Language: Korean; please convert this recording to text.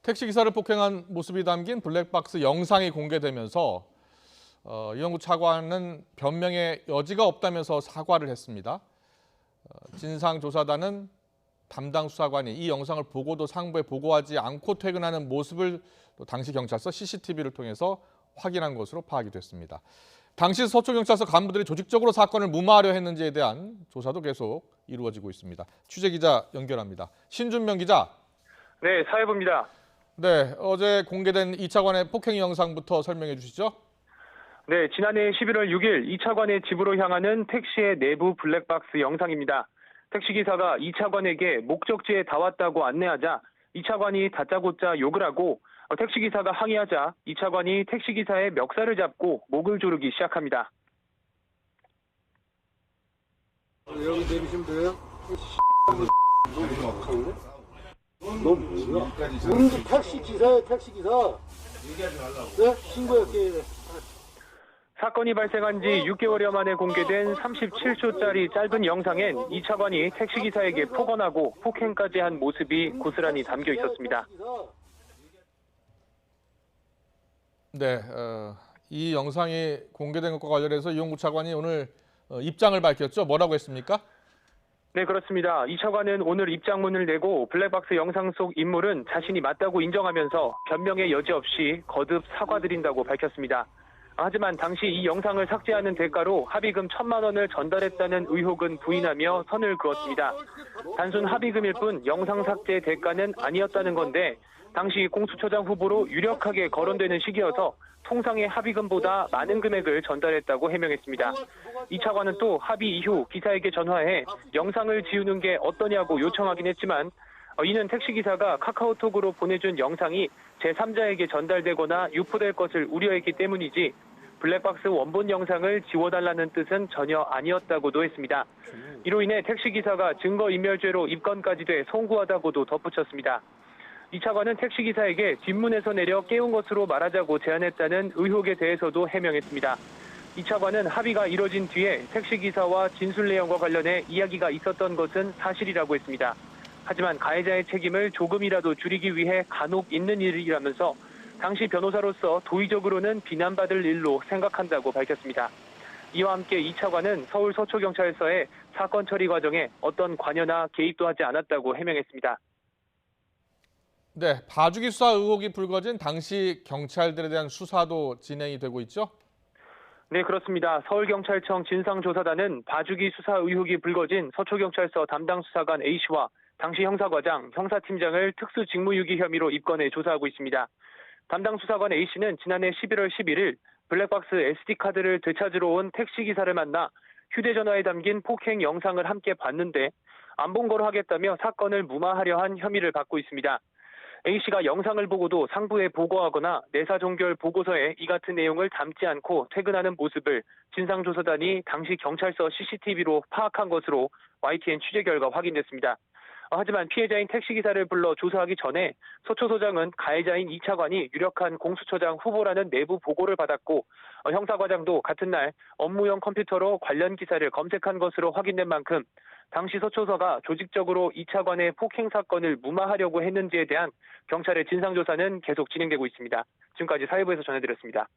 택시기사를 폭행한 모습이 담긴 블랙박스 영상이 공개되면서 이영구 차관은 변명의 여지가 없다면서 사과를 했습니다. 진상조사단은 담당 수사관이 이 영상을 보고도 상부에 보고하지 않고 퇴근하는 모습을 또 당시 경찰서 CCTV를 통해서 확인한 것으로 파악이 됐습니다. 당시 서초경찰서 간부들이 조직적으로 사건을 무마하려 했는지에 대한 조사도 계속 이루어지고 있습니다. 취재기자 연결합니다. 신준명 기자. 네, 사회부입니다. 네, 어제 공개된 이 차관의 폭행 영상부터 설명해 주시죠. 네, 지난해 11월 6일 이 차관의 집으로 향하는 택시의 내부 블랙박스 영상입니다. 택시기사가 이 차관에게 목적지에 다 왔다고 안내하자 이 차관이 다짜고짜 욕을 하고 택시기사가 항의하자 이 차관이 택시기사의 멱살을 잡고 목을 조르기 시작합니다. 여기 내리시면 돼요? 너 뭐야? 우리 택시 기사야, 택시 기사. 얘기하지 말라고. 네? 신고할게. 사건이 발생한 지 6개월여 만에 공개된 37초짜리 짧은 영상엔 이 차관이 택시기사에게 폭언하고 폭행까지 한 모습이 고스란히 담겨 있었습니다. 네, 이 영상이 공개된 것과 관련해서 이영구 차관이 오늘 입장을 밝혔죠. 뭐라고 했습니까? 네, 그렇습니다. 이 차관은 오늘 입장문을 내고 블랙박스 영상 속 인물은 자신이 맞다고 인정하면서 변명의 여지 없이 거듭 사과드린다고 밝혔습니다. 하지만 당시 이 영상을 삭제하는 대가로 합의금 1,000만 원을 전달했다는 의혹은 부인하며 선을 그었습니다. 단순 합의금일 뿐 영상 삭제 대가는 아니었다는 건데 당시 공수처장 후보로 유력하게 거론되는 시기여서 통상의 합의금보다 많은 금액을 전달했다고 해명했습니다. 이 차관은 또 합의 이후 기사에게 전화해 영상을 지우는 게 어떠냐고 요청하긴 했지만 이는 택시기사가 카카오톡으로 보내준 영상이 제3자에게 전달되거나 유포될 것을 우려했기 때문이지 블랙박스 원본 영상을 지워달라는 뜻은 전혀 아니었다고도 했습니다. 이로 인해 택시기사가 증거인멸죄로 입건까지 돼 송구하다고도 덧붙였습니다. 이 차관은 택시기사에게 뒷문에서 내려 깨운 것으로 말하자고 제안했다는 의혹에 대해서도 해명했습니다. 이 차관은 합의가 이뤄진 뒤에 택시기사와 진술 내용과 관련해 이야기가 있었던 것은 사실이라고 했습니다. 하지만 가해자의 책임을 조금이라도 줄이기 위해 간혹 있는 일이라면서 당시 변호사로서 도의적으로는 비난받을 일로 생각한다고 밝혔습니다. 이와 함께 이 차관은 서울 서초경찰서에 사건 처리 과정에 어떤 관여나 개입도 하지 않았다고 해명했습니다. 네, 봐주기 수사 의혹이 불거진 당시 경찰들에 대한 수사도 진행이 되고 있죠? 네, 그렇습니다. 서울경찰청 진상조사단은 봐주기 수사 의혹이 불거진 서초경찰서 담당 수사관 A씨와 당시 형사과장, 형사팀장을 특수직무유기 혐의로 입건해 조사하고 있습니다. 담당 수사관 A씨는 지난해 11월 11일 블랙박스 SD카드를 되찾으러 온 택시기사를 만나 휴대전화에 담긴 폭행 영상을 함께 봤는데 안 본 거로 하겠다며 사건을 무마하려 한 혐의를 받고 있습니다. A씨가 영상을 보고도 상부에 보고하거나 내사종결 보고서에 이 같은 내용을 담지 않고 퇴근하는 모습을 진상조사단이 당시 경찰서 CCTV로 파악한 것으로 YTN 취재 결과 확인됐습니다. 하지만 피해자인 택시기사를 불러 조사하기 전에 서초소장은 가해자인 이 차관이 유력한 공수처장 후보라는 내부 보고를 받았고 형사과장도 같은 날 업무용 컴퓨터로 관련 기사를 검색한 것으로 확인된 만큼 당시 서초서가 조직적으로 이 차관의 폭행 사건을 무마하려고 했는지에 대한 경찰의 진상조사는 계속 진행되고 있습니다. 지금까지 사회부에서 전해드렸습니다.